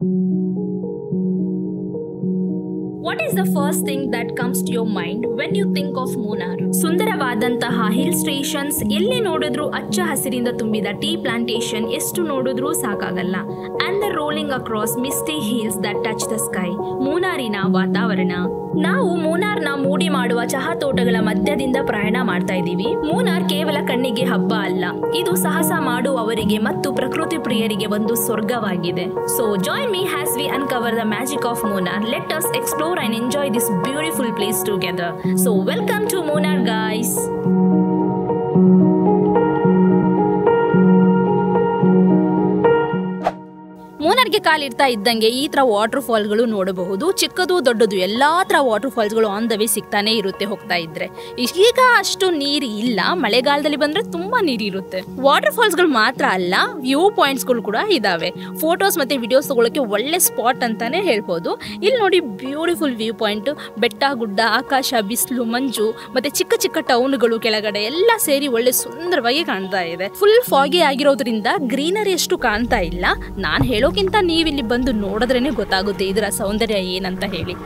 What is the first thing that comes to your mind when you think of Munnar? ಸುಂದರವಾದಂತಹ hill stations, ಎಲ್ಲಿ ನೋಡಿದ್ರು ಹಚ್ಚ ಹಸಿರಿಂದ ತುಂಬಿದ tea plantation, ಎಷ್ಟು ನೋಡಿದ್ರೂ ಸಾಕಾಗಲ್ಲ. And the rolling across misty hills that touch the sky. ಮೂನಾರಿನ ವಾತಾವರಣ. ನಾವು ಮೂನಾರ್ನ ಮೂಡಿ ಮಾಡುವ ಚಹಾ ತೋಟಗಳ ಮಧ್ಯದಿಂದ ಪ್ರಯಾಣ ಮಾಡ್ತಾ ಇದ್ದೀವಿ. ಮೂನಾರ್ ಕೇವಲ ಕಣ್ಣಿಗೆ ಹಬ್ಬ ಅಲ್ಲ, ಇದು ಸಾಹಸ ಮಾಡುವವರಿಗೆ ಮತ್ತು ಪ್ರಕೃತಿ ಪ್ರಿಯರಿಗೆ ಒಂದು ಸ್ವರ್ಗವಾಗಿದೆ. So join me as we uncover the magic of Munnar. Let us explore and enjoy this beautiful place together. So welcome to Munnar, guys. ಮೂನಾರ್ಗೆ ಕಾಲಿಡ್ತಾ ಇದ್ದಂಗೆ ಈ ತರ ವಾಟರ್ ಫಾಲ್ಗಳು ನೋಡಬಹುದು. ಚಿಕ್ಕದು ದೊಡ್ಡದು ಎಲ್ಲಾ ತರ ವಾಟರ್ ಫಾಲ್ಸ್ಗಳು ಆನ್ ದ ವೇ ಸಿಗ್ತಾನೆ ಇರುತ್ತೆ ಹೋಗ್ತಾ ಇದ್ರೆ. ಈಗ ಅಷ್ಟು ನೀರು ಇಲ್ಲ, ಮಳೆಗಾಲದಲ್ಲಿ ಬಂದ್ರೆ ತುಂಬಾ ನೀರು ಇರುತ್ತೆ. ವಾಟರ್ ಫಾಲ್ಸ್ಗಳು ಮಾತ್ರ ಅಲ್ಲ, ವ್ಯೂ ಪಾಯಿಂಟ್ಸ್ಗಳು ಕೂಡ ಇದಾವೆ. ಫೋಟೋಸ್ ಮತ್ತೆ ವಿಡಿಯೋಸ್ ತಗೊಳ್ಳೋಕೆ ಒಳ್ಳೆ ಸ್ಪಾಟ್ ಅಂತಾನೆ ಹೇಳ್ಬೋದು. ಇಲ್ಲಿ ನೋಡಿ ಬ್ಯೂಟಿಫುಲ್ ವ್ಯೂ ಪಾಯಿಂಟ್, ಬೆಟ್ಟ ಗುಡ್ಡ, ಆಕಾಶ, ಬಿಸಿಲು, ಮಂಜು ಮತ್ತೆ ಚಿಕ್ಕ ಚಿಕ್ಕ ಟೌನ್ಗಳು ಕೆಳಗಡೆ ಎಲ್ಲ ಸೇರಿ ಒಳ್ಳೆ ಸುಂದರವಾಗಿ ಕಾಣ್ತಾ ಇದೆ. ಫುಲ್ ಫಾಗಿ ಆಗಿರೋದ್ರಿಂದ ಗ್ರೀನರಿ ಅಷ್ಟು ಕಾಣ್ತಾ ಇಲ್ಲ. ನಾನು ಹೇಳೋಕ್ಕಿಂತ ನೀವಿಲ್ಲಿ ಬಂದು ನೋಡಿದ್ರೇನೆ ಗೊತ್ತಾಗುತ್ತೆ ಇದರ ಸೌಂದರ್ಯ ಏನಂತ ಹೇಳಿ.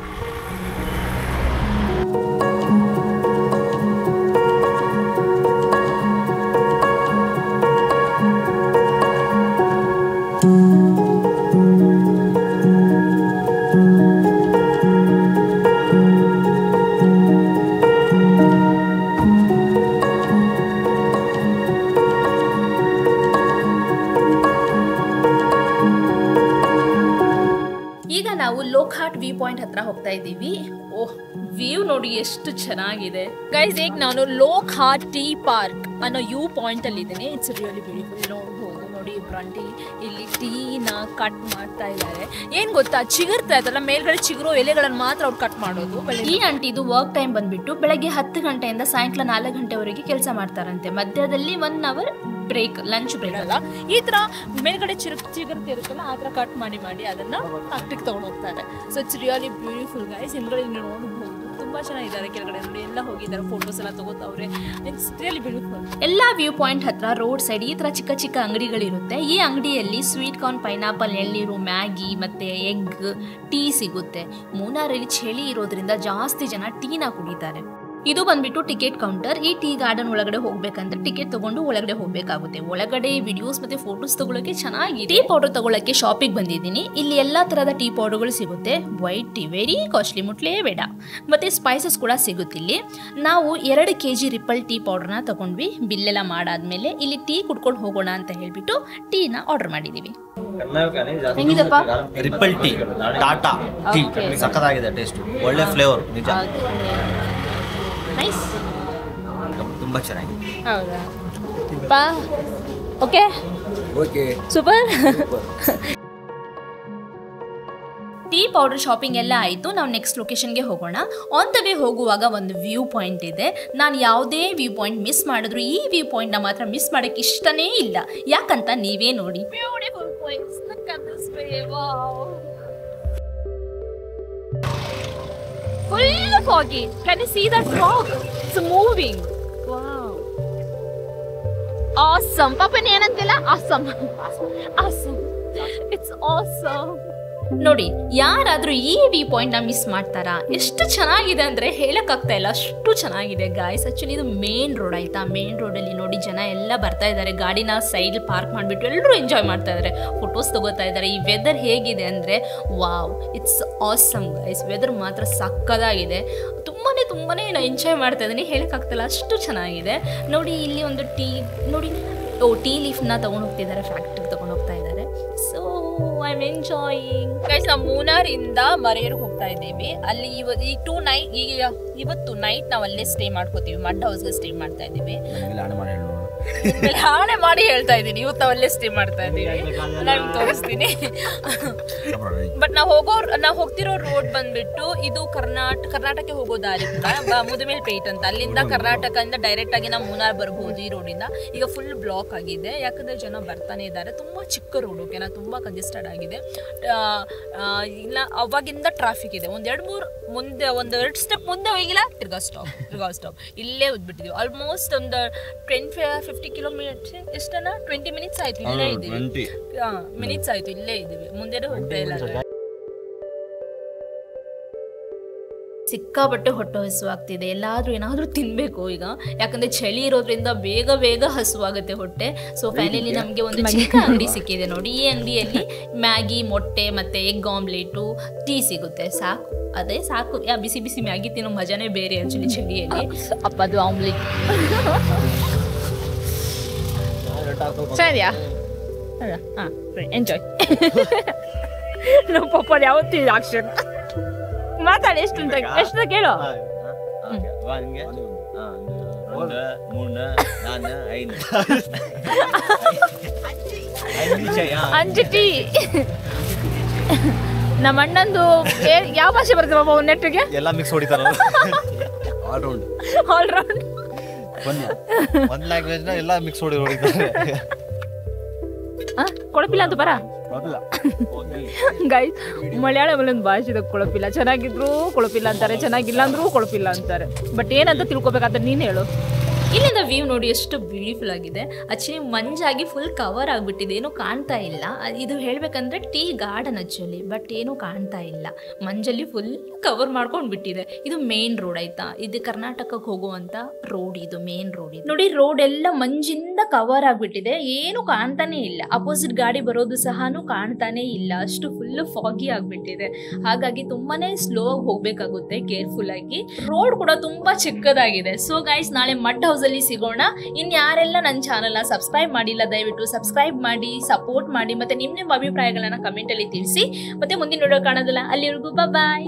ಈಗ ನಾವು ಲೋಕ್ಹಾಟ್ ವ್ಯೂ ಪಾಯಿಂಟ್ ಹತ್ರ ಹೋಗ್ತಾ ಇದ್ದೀವಿ. ಓಹ್, ವ್ಯೂ ನೋಡಿ ಎಷ್ಟು ಚೆನ್ನಾಗಿದೆ ಗೈಸ್. ಈಗ ನಾನು ಲೋಕ್ಹಾಟ್ ಟೀ ಪಾರ್ಕ್ ಅನ್ನೋ ವ್ಯೂ ಪಾಯಿಂಟ್ ಅಲ್ಲಿ ಇದ್ದೀನಿ. It's really beautiful. ನೋಡ್ಬೋದು ನೋಡಿ, ಬ್ರಂಟಿ ಇಲ್ಲಿ ಟೀನ ಕಟ್ ಮಾಡ್ತಾ ಇದ್ದಾರೆ. ಏನ್ ಗೊತ್ತಾ, ಚಿಗುರ್ತಾ ಇದ್ದಲ್ಲ ಮೇಲ್ಗಡೆ ಚಿಗುರೋ ಎಲೆಗಳನ್ನು ಮಾತ್ರ ಅವ್ರು ಕಟ್ ಮಾಡೋದು. ಈ ಆಂಟಿದು ವರ್ಕ್ ಟೈಮ್ ಬಂದ್ಬಿಟ್ಟು ಬೆಳಗ್ಗೆ 10 ಗಂಟೆಯಿಂದ ಸಾಯಂಕಾಲ 4 ಗಂಟೆವರೆಗೆ ಕೆಲಸ ಮಾಡ್ತಾರಂತೆ. ಮಧ್ಯದಲ್ಲಿ 1 ಅವರ್ ಬ್ರೇಕ್, ಲಂಚ್ ಬ್ರೇಕ್ ಅಲ್ಲ. ಈ ತರ ಮೇಲ್ಗಡೆ ಚಿಗುರ್ತಿರುತ್ತಲ್ಲ ಆ ತರ ಕಟ್ ಮಾಡಿ ಅದನ್ನ ಫ್ಯಾಕ್ಟ್ರಿಗೆ ತಗೊಂಡು ಹೋಗ್ತಾರೆ. So it's really beautiful guys. ಹಿಂದ್ಗಡೆ ನೋಡಬಹುದು ತುಂಬಾ ಚೆನ್ನಾಗಿದ್ದಾರೆ. ಕೆಳಗಡೆ ನೋಡಿ ಎಲ್ಲ ಹೋಗಿದ್ದಾರೆ, ಫೋಟೋಸ್ ಎಲ್ಲ ತಗೋತಾವ್ರೆ. It's really beautiful. ಎಲ್ಲಾ ವ್ಯೂ ಪಾಯಿಂಟ್ ಹತ್ರ ರೋಡ್ ಸೈಡ್ ಈ ತರ ಚಿಕ್ಕ ಚಿಕ್ಕ ಅಂಗಡಿಗಳಿರುತ್ತೆ. ಈ ಅಂಗಡಿಯಲ್ಲಿ ಸ್ವೀಟ್ ಕಾರ್ನ್, ಪೈನಾಪಲ್, ಎಳ್ನೀರು, ಮ್ಯಾಗಿ ಮತ್ತೆ ಎಗ್, ಟೀ ಸಿಗುತ್ತೆ. ಮೂನಾರಲ್ಲಿ ಚಳಿ ಇರೋದ್ರಿಂದ ಜಾಸ್ತಿ ಜನ ಟೀನ ಕುಡಿತಾರೆ. ಇದು ಬಂದ್ಬಿಟ್ಟು ಟಿಕೆಟ್ ಕೌಂಟರ್. ಈ ಟೀ ಗಾರ್ಡನ್ ಒಳಗಡೆ ಹೋಗ್ಬೇಕಂದ್ರೆ ಟಿಕೆಟ್ ತಗೊಂಡು ಒಳಗಡೆ ಹೋಗ್ಬೇಕಾಗುತ್ತೆ. ಒಳಗಡೆ ವಿಡಿಯೋಸ್ ಮತ್ತೆ ಫೋಟೋಸ್ ತಗೊಳ್ಳೋಕೆ ಚೆನ್ನಾಗಿದೆ. ಟೀ ಪೌಡರ್ ತಗೊಳ್ಳೋಕೆ ಶಾಪಿಗೆ ಬಂದಿದ್ದೀನಿ. ಇಲ್ಲಿ ಎಲ್ಲಾ ತರಹದ ಟೀ ಪೌಡರ್ಗಳು ಸಿಗುತ್ತೆ. ವೈಟ್ ಟೀ ವೆರಿ ಕಾಸ್ಟ್ಲಿ, ಮುಟ್ಲೇ ಬೇಡ. ಮತ್ತೆ ಸ್ಪೈಸಸ್ ಕೂಡ ಸಿಗುತ್ತೆ ಇಲ್ಲಿ. ನಾವು 2 kg ರಿಪಲ್ ಟೀ ಪೌಡರ್ನ ತಗೊಂಡ್ವಿ. ಬಿಲ್ಲೆಲ್ಲ ಮಾಡಾದ್ಮೇಲೆ ಇಲ್ಲಿ ಟೀ ಕುಡ್ಕೊಂಡು ಹೋಗೋಣ ಅಂತ ಹೇಳ್ಬಿಟ್ಟು ಟೀನ ಆರ್ಡರ್ ಮಾಡಿದೀವಿ. ಹೆಂಗಿದಪ್ಪ? ರಿಪಲ್ ಟೀ, ಟಾಟಾ ಟೀ, ಸಕ್ಕತ್ತಾಗಿದೆ ಟೇಸ್ಟ್, ಒಳ್ಳೆ ಫ್ಲೇವರ್, ನಿಜ ನೈಸ್, ತುಂಬಾ ಚೆನ್ನಾಗಿದೆ. ಹೌದಾ ಪಾ? Okay okay, super. Tea powder shopping ಎಲ್ಲ ಆಯಿತು. ನಾವು ನೆಕ್ಸ್ಟ್ ಲೊಕೇಶನ್ಗೆ ಹೋಗೋಣ. ಆನ್ ದ ವೇ ಹೋಗುವಾಗ ಒಂದು ವ್ಯೂ ಪಾಯಿಂಟ್ ಇದೆ. ನಾನು ಯಾವುದೇ ವ್ಯೂ ಪಾಯಿಂಟ್ ಮಿಸ್ ಮಾಡಿದ್ರು ಈ ವ್ಯೂ ಪಾಯಿಂಟ್ನ ಮಾತ್ರ ಮಿಸ್ ಮಾಡೋಕ್ಕೆ ಇಷ್ಟನೇ ಇಲ್ಲ. ಯಾಕಂತ ನೀವೇ ನೋಡಿ. Beautiful points. Look at this way. Wow. Full foggy. Can you see that fog? It's moving. Wow. Awesome. Papa ಏನಂತಿಲ್ಲ? Awesome. Awesome. It's awesome. ನೋಡಿ, ಯಾರಾದ್ರೂ ಈ ವ್ಯೂ ಪಾಯಿಂಟ್ ನ ಮಿಸ್ ಮಾಡ್ತಾರಾ? ಎಷ್ಟು ಚೆನ್ನಾಗಿದೆ ಅಂದ್ರೆ ಹೇಳಕ್ಕಾಗ್ತಾ ಇಲ್ಲ, ಅಷ್ಟು ಚೆನ್ನಾಗಿದೆ ಗಾಯ್ಸ್. ಆಕ್ಚುಲಿ ಇದು ಮೇನ್ ರೋಡ್ ಆಯ್ತಾ. ಮೇನ್ ರೋಡ್ ಅಲ್ಲಿ ನೋಡಿ ಜನ ಎಲ್ಲ ಬರ್ತಾ ಇದ್ದಾರೆ. ಗಾಡಿನ ಸೈಡ್ ಪಾರ್ಕ್ ಮಾಡ್ಬಿಟ್ಟು ಎಲ್ಲರೂ ಎಂಜಾಯ್ ಮಾಡ್ತಾ ಇದ್ದಾರೆ, ಫೋಟೋಸ್ ತಗೋತಾ ಇದ್ದಾರೆ. ಈ ವೆದರ್ ಹೇಗಿದೆ ಅಂದ್ರೆ wow, it's awesome guys. Weather ಮಾತ್ರ ಸಕ್ಕದಾಗಿದೆ. ತುಂಬಾನೇ ನಾನು ಎಂಜಾಯ್ ಮಾಡ್ತಾ ಇದ್ದೀನಿ, ಹೇಳಕ್ಕಾಗ್ತಿಲ್ಲ, ಅಷ್ಟು ಚೆನ್ನಾಗಿದೆ. ನೋಡಿ ಇಲ್ಲಿ ಒಂದು ಟೀ ನೋಡಿ, ಟೀ ಲೀಫ್ನ ತಗೊಂಡು ಹೋಗ್ತಿದ್ದಾರೆ, ಫ್ಯಾಕ್ಟ್ರಿಗೆ ತಗೊಂಡು ಹೋಗ್ತಾ ಇದ್ದಾರೆ. So I am enjoying guys. ನಾವು ಮೂನಾರಿಂದ ಮರೇರ್ಗೆ ಹೋಗ್ತಾ ಇದ್ದೀವಿ. ಅಲ್ಲಿ ಇವತ್ತು ನೈಟ್ ನಾವು ಅಲ್ಲೇ ಸ್ಟೇ ಮಾಡ್ಕೋತೀವಿ. ಮಡ್ ಹೌಸ್ಗೆ ಸ್ಟೇ ಮಾಡ್ತಾ ಇದ್ದೀವಿ. ಹಾಣೆ ಮಾಡಿ ಹೇಳ್ತಾ ಇದ್ದೀನಿ, ಇವತ್ತು ನಾವಲ್ಲೇ ಸ್ಟೇ ಮಾಡ್ತಾ ಇದ್ದೀವಿ. ನಾನು ತೋರಿಸ್ತೀನಿ. ಬಟ್ ನಾವು ಹೋಗ್ತಿರೋ ರೋಡ್ ಬಂದ್ಬಿಟ್ಟು ಇದು ಕರ್ನಾಟಕಕ್ಕೆ ಹೋಗೋ ದಾರಿ ಕೂಡ ಮುದಮೇಲ್ಪೇಟ್ ಅಂತ. ಅಲ್ಲಿಂದ ಕರ್ನಾಟಕದಿಂದ ಡೈರೆಕ್ಟ್ ಆಗಿ ನಾವು ಮೂನಾರ್ ಬರ್ಬೋದು ಈ ರೋಡಿಂದ. ಈಗ ಫುಲ್ ಬ್ಲಾಕ್ ಆಗಿದೆ, ಯಾಕಂದ್ರೆ ಜನ ಬರ್ತಾನೆ ಇದ್ದಾರೆ. ತುಂಬಾ ಚಿಕ್ಕ ರೋಡ್, ಓಕೆನಾ, ತುಂಬಾ ಕಂಜೆಸ್ಟೆಡ್ ಆಗಿದೆ. ಇಲ್ಲ ಅವಾಗಿಂದ ಟ್ರಾಫಿಕ್ ಇದೆ. ಒಂದೆರಡು ಸ್ಟೆಪ್ ಮುಂದೆ ಹೋಗಿಲ್ಲ, ತಿರ್ಗಾ ಸ್ಟಾಪ್ ಇಲ್ಲೇ ಉದ್ಬಿಟ್ಟಿದ್ವಿ. ಆಲ್ಮೋಸ್ಟ್ ಒಂದು 50 ಕಿಲೋಮೀಟರ್ ಎಷ್ಟನ್ನ 20 ಮಿನಿಟ್ಸ್ ಆಯ್ತು ಇಲ್ಲೇ ಇದ್ದೀವಿ. ಮಿನಿಟ್ಸ್ ಆಯ್ತು ಇಲ್ಲೇ ಇದ್ದೀವಿ, ಮುಂದೆ ಹೋಗ್ತಾ ಇಲ್ಲ. ಸಿಕ್ಕಾಪಟ್ಟೆ ಹೊಟ್ಟೆ ಹಸುವಾಗ್ತಿದೆ. ಏನಾದರೂ ತಿನ್ನಬೇಕು ಈಗ, ಯಾಕಂದರೆ ಚಳಿ ಇರೋದ್ರಿಂದ ಬೇಗ ಹಸುವಾಗುತ್ತೆ ಹೊಟ್ಟೆ. ಸೊ ಫೈನಲಿ ನಮಗೆ ಒಂದು ಚಿಕ್ಕ ಅಂಗಡಿ ಸಿಕ್ಕಿದೆ ನೋಡಿ. ಈ ಅಂಗಡಿಯಲ್ಲಿ ಮ್ಯಾಗಿ, ಮೊಟ್ಟೆ ಮತ್ತು ಎಗ್ ಆಮ್ಲೆಟು, ಟೀ ಸಿಗುತ್ತೆ. ಸಾಕು. ಬಿಸಿ ಮ್ಯಾಗಿ ತಿನ್ನೋ ಮಜಾನೇ ಬೇರೆ ಆ್ಯಕ್ಚುಲಿ ಚಳಿಯಲ್ಲಿ. ಅಪ್ಪದು ಆಮ್ಲೆಟ್ ಸರಿಯಾ? ಹಾಂ, ಎಂಜಾಯ್. ನಮ್ಮ ಪಪ್ಪ ಯಾವತ್ತೂ ಆಕ್ಷನ್ ಮಾತಾಡಿ. ಎಷ್ಟು ಕೇಳು. 5 ಟೀ. ನಮ್ಮ ಅಣ್ಣಂದು ಯಾವ ಭಾಷೆ ಬರ್ತದೆ ಬಾಬಾ ನೆಟ್ಟಿಗೆ? ಎಲ್ಲ ಮಿಕ್ಸ್ ಹೊಡಿತಾರ. ಆಲ್ ರೌಂಡ್ ಒಂದು ಲ್ಯಾಂಗ್ವೇಜ್ನ ಎಲ್ಲ ಮಿಕ್ಸ್ ಹೊಡಿತಾರೆ. ಕೊಳಪಿಲ್ಲ ಅಂತ ಬರ ಗೈಸ್, ಮಲಯಾಳಮಲ್ಲಿ ಒಂದು ಭಾಷೆ ಇದೆ ಕೊಳಪಿಲ್ಲ. ಚೆನ್ನಾಗಿದ್ರು ಕೊಳಪಿಲ್ಲ ಅಂತಾರೆ, ಚೆನ್ನಾಗಿಲ್ಲ ಅಂದ್ರೂ ಕೊಳಪಿಲ್ಲ ಅಂತಾರೆ. ಬಟ್ ಏನಂತ ತಿಳ್ಕೊಬೇಕಾದ್ರೆ ನೀನು ಹೇಳು. ಇಲ್ಲಿಂದ ವ್ಯೂ ನೋಡಿ ಎಷ್ಟು ಬ್ಯೂಟಿಫುಲ್ ಆಗಿದೆ. ಆಕ್ಚುಲಿ ಮಂಜಾಗಿ ಫುಲ್ ಕವರ್ ಆಗಿಬಿಟ್ಟಿದೆ, ಏನೂ ಕಾಣ್ತಾ ಇಲ್ಲ. ಇದು ಹೇಳಬೇಕಂದ್ರೆ ಟೀ ಗಾರ್ಡನ್ ಆಕ್ಚುಲಿ, ಬಟ್ ಏನೂ ಕಾಣ್ತಾ ಇಲ್ಲ, ಮಂಜಲ್ಲಿ ಫುಲ್ ಕವರ್ ಮಾಡ್ಕೊಂಡು ಬಿಟ್ಟಿದೆ. ಇದು ಮೇನ್ ರೋಡ್ ಆಯ್ತಾ, ಇದು ಕರ್ನಾಟಕಕ್ಕೆ ಹೋಗುವಂಥ ರೋಡ್, ಇದು ಮೇನ್ ರೋಡ್. ಇದು ನೋಡಿ, ರೋಡ್ ಎಲ್ಲ ಮಂಜಿಂದ ಕವರ್ ಆಗಿಬಿಟ್ಟಿದೆ, ಏನು ಕಾಣ್ತಾನೆ ಇಲ್ಲ. ಅಪೋಸಿಟ್ ಗಾಡಿ ಬರೋದು ಸಹ ಕಾಣ್ತಾನೆ ಇಲ್ಲ, ಅಷ್ಟು ಫುಲ್ ಫಾಗಿ ಆಗಿಬಿಟ್ಟಿದೆ. ಹಾಗಾಗಿ ತುಂಬಾನೇ ಸ್ಲೋ ಆಗಿ ಹೋಗ್ಬೇಕಾಗುತ್ತೆ, ಕೇರ್ಫುಲ್ ಆಗಿ. ರೋಡ್ ಕೂಡ ತುಂಬಾ ಚಿಕ್ಕದಾಗಿದೆ. ಸೊ ಗೈಸ್, ನಾಳೆ ಮಡ್ ಹೌಸ್ ಅಲ್ಲಿ ಸಿಗೋಣ. ಯಾರೆಲ್ಲ ನನ್ನ ಚಾನಲ್ನ ಸಬ್ಸ್ಕ್ರೈಬ್ ಮಾಡಿಲ್ಲ, ದಯವಿಟ್ಟು ಸಬ್ಸ್ಕ್ರೈಬ್ ಮಾಡಿ, ಸಪೋರ್ಟ್ ಮಾಡಿ, ಮತ್ತೆ ನಿಮ್ಮ ಅಭಿಪ್ರಾಯಗಳನ್ನ ಕಮೆಂಟ್ ಅಲ್ಲಿ ತಿಳಿಸಿ. ಮತ್ತೆ ಮುಂದಿನ ವಿಡಿಯೋ ಕಾಣೋದಿಲ್ಲ, ಅಲ್ಲಿವರೆಗೂ ಬಾಯ್.